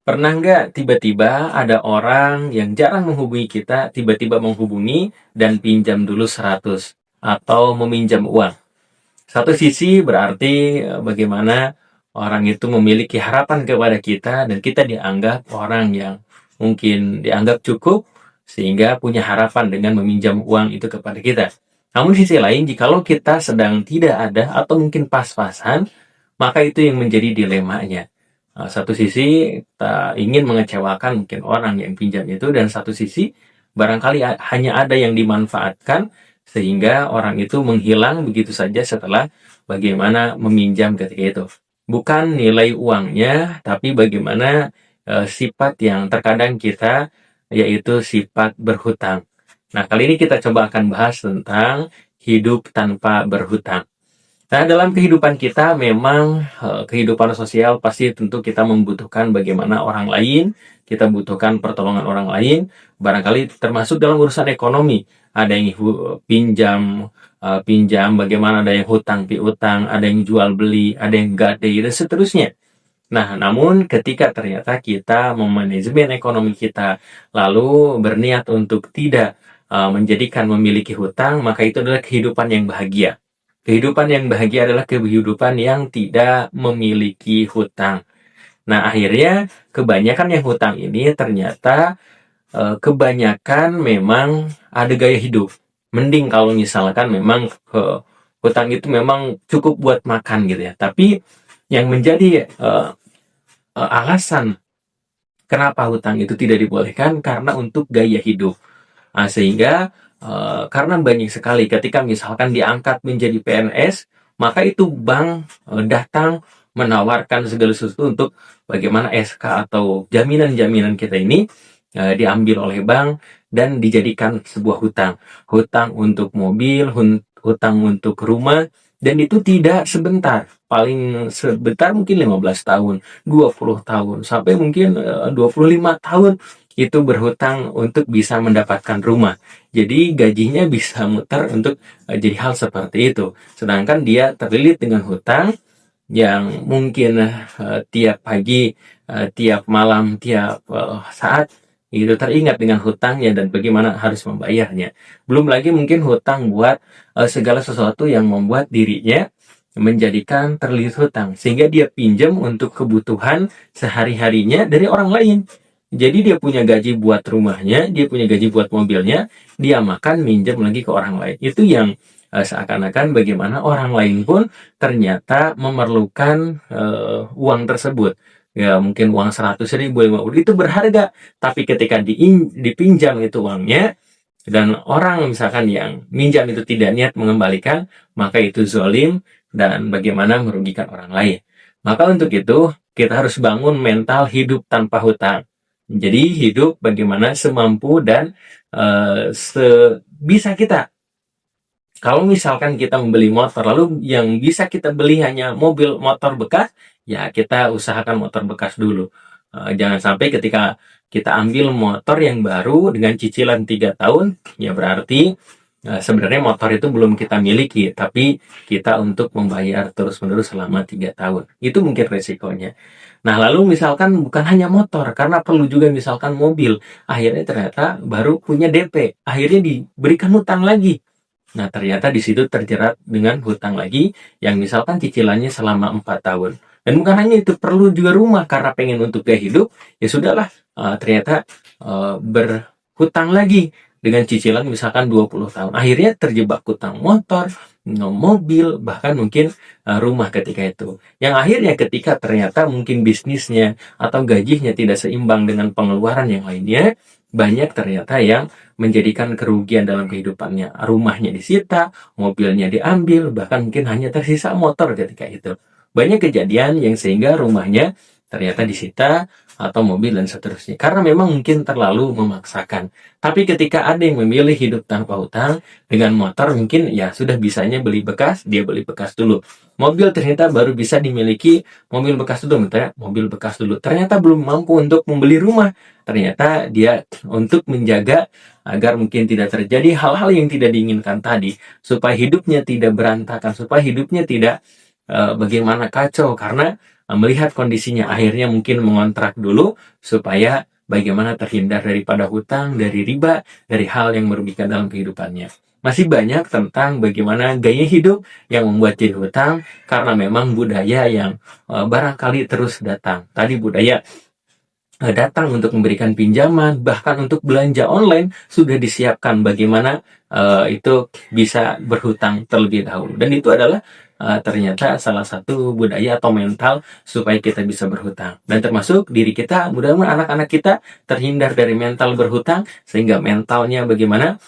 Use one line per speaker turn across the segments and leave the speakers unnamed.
Pernah nggak tiba-tiba ada orang yang jarang menghubungi kita, tiba-tiba menghubungi dan pinjam dulu 100 atau meminjam uang? Satu sisi berarti bagaimana orang itu memiliki harapan kepada kita dan kita dianggap orang yang mungkin dianggap cukup sehingga punya harapan dengan meminjam uang itu kepada kita. Namun di sisi lain, jikalau kita sedang tidak ada atau mungkin pas-pasan, maka itu yang menjadi dilemanya. Satu sisi kita ingin mengecewakan mungkin orang yang pinjam itu, dan satu sisi barangkali hanya ada yang dimanfaatkan sehingga orang itu menghilang begitu saja setelah bagaimana meminjam ketika itu. Bukan nilai uangnya, tapi bagaimana sifat yang terkadang kita, yaitu sifat berhutang. Nah, kali ini kita coba akan bahas tentang hidup tanpa berhutang. Nah, dalam kehidupan kita memang kehidupan sosial pasti tentu kita membutuhkan bagaimana orang lain, kita butuhkan pertolongan orang lain, barangkali termasuk dalam urusan ekonomi. Ada yang pinjam, bagaimana ada yang hutang piutang, ada yang jual beli, ada yang gadai, dan seterusnya. Nah, namun ketika ternyata kita memanajemen ekonomi kita, lalu berniat untuk tidak menjadikan memiliki hutang, maka itu adalah kehidupan yang bahagia. Kehidupan yang bahagia adalah kehidupan yang tidak memiliki hutang. Nah, akhirnya kebanyakan yang hutang ini ternyata kebanyakan memang ada gaya hidup. Mending kalau misalkan memang hutang itu memang cukup buat makan gitu ya. Tapi yang menjadi alasan kenapa hutang itu tidak dibolehkan karena untuk gaya hidup. Nah, sehingga karena banyak sekali ketika misalkan diangkat menjadi PNS, maka itu bank datang menawarkan segala sesuatu untuk bagaimana SK atau jaminan-jaminan kita ini diambil oleh bank dan dijadikan sebuah hutang. Hutang untuk mobil, hutang untuk rumah, dan itu tidak sebentar. Paling sebentar mungkin 15 tahun, 20 tahun, sampai mungkin 25 tahun itu berhutang untuk bisa mendapatkan rumah. Jadi gajinya bisa muter untuk jadi hal seperti itu. Sedangkan dia terlilit dengan hutang yang mungkin tiap pagi, tiap malam, tiap saat itu teringat dengan hutangnya dan bagaimana harus membayarnya. Belum lagi mungkin hutang buat segala sesuatu yang membuat dirinya menjadikan terlilit hutang, sehingga dia pinjam untuk kebutuhan sehari-harinya dari orang lain. Jadi dia punya gaji buat rumahnya, dia punya gaji buat mobilnya, dia makan minjem lagi ke orang lain. Itu yang seakan-akan bagaimana orang lain pun ternyata memerlukan uang tersebut. Ya mungkin uang 100.000, 50.000 itu berharga, tapi ketika dipinjam itu uangnya, dan orang misalkan yang minjam itu tidak niat mengembalikan, maka itu zalim dan bagaimana merugikan orang lain. Maka untuk itu kita harus bangun mental hidup tanpa hutang. Jadi hidup bagaimana semampu dan sebisa kita. Kalau misalkan kita membeli motor, lalu yang bisa kita beli hanya mobil motor bekas, ya kita usahakan motor bekas dulu. Jangan sampai ketika kita ambil motor yang baru dengan cicilan 3 tahun, ya berarti sebenarnya motor itu belum kita miliki, tapi kita untuk membayar terus-menerus selama 3 tahun. Itu mungkin resikonya. Nah, lalu misalkan bukan hanya motor, karena perlu juga misalkan mobil. Akhirnya ternyata baru punya DP, akhirnya diberikan hutang lagi. Nah, ternyata di situ terjerat dengan hutang lagi yang misalkan cicilannya selama 4 tahun. Dan bukan hanya itu, perlu juga rumah karena pengen untuk gaya hidup, ya sudahlah, ternyata berhutang lagi dengan cicilan misalkan 20 tahun. Akhirnya terjebak hutang motor, mobil, bahkan mungkin rumah ketika itu. Yang akhirnya ketika ternyata mungkin bisnisnya atau gajinya tidak seimbang dengan pengeluaran yang lainnya, banyak ternyata yang menjadikan kerugian dalam kehidupannya. Rumahnya disita, mobilnya diambil, bahkan mungkin hanya tersisa motor ketika itu. Banyak kejadian yang sehingga rumahnya ternyata disita atau mobil dan seterusnya. Karena memang mungkin terlalu memaksakan. Tapi ketika ada yang memilih hidup tanpa hutang dengan motor, mungkin ya sudah bisanya beli bekas, dia beli bekas dulu. Mobil ternyata baru bisa dimiliki mobil bekas dulu, mobil bekas dulu. Ternyata belum mampu untuk membeli rumah. Ternyata dia untuk menjaga agar mungkin tidak terjadi hal-hal yang tidak diinginkan tadi, supaya hidupnya tidak berantakan, supaya hidupnya tidak bagaimana kacau, karena melihat kondisinya, akhirnya mungkin mengontrak dulu supaya bagaimana terhindar daripada hutang, dari riba, dari hal yang merugikan dalam kehidupannya. Masih banyak tentang bagaimana gaya hidup yang membuat jadi hutang karena memang budaya yang barangkali terus datang. Tadi budaya datang untuk memberikan pinjaman, bahkan untuk belanja online sudah disiapkan bagaimana itu bisa berhutang terlebih dahulu. Dan itu adalah ternyata salah satu budaya atau mental supaya kita bisa berhutang. Dan termasuk diri kita, mudah-mudahan anak-anak kita terhindar dari mental berhutang, sehingga mentalnya bagaimana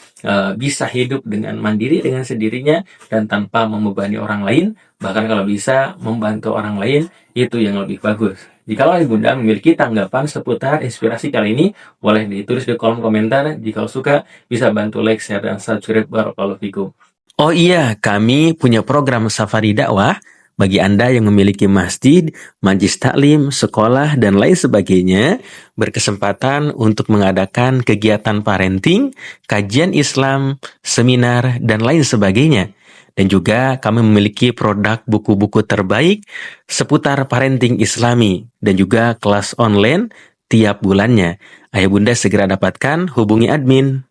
bisa hidup dengan mandiri, dengan sendirinya, dan tanpa membebani orang lain, bahkan kalau bisa membantu orang lain, itu yang lebih bagus. Jikalau Ibunda memiliki tanggapan seputar inspirasi kali ini, boleh ditulis di kolom komentar. Jika suka, bisa bantu like, share, dan subscribe. Barakallahu fikum.
Oh iya, kami punya program Safari Dakwah bagi Anda yang memiliki masjid, majlis taklim, sekolah, dan lain sebagainya, berkesempatan untuk mengadakan kegiatan parenting, kajian Islam, seminar, dan lain sebagainya. Dan juga kami memiliki produk buku-buku terbaik seputar parenting Islami dan juga kelas online tiap bulannya. Ayo Bunda segera dapatkan, hubungi admin.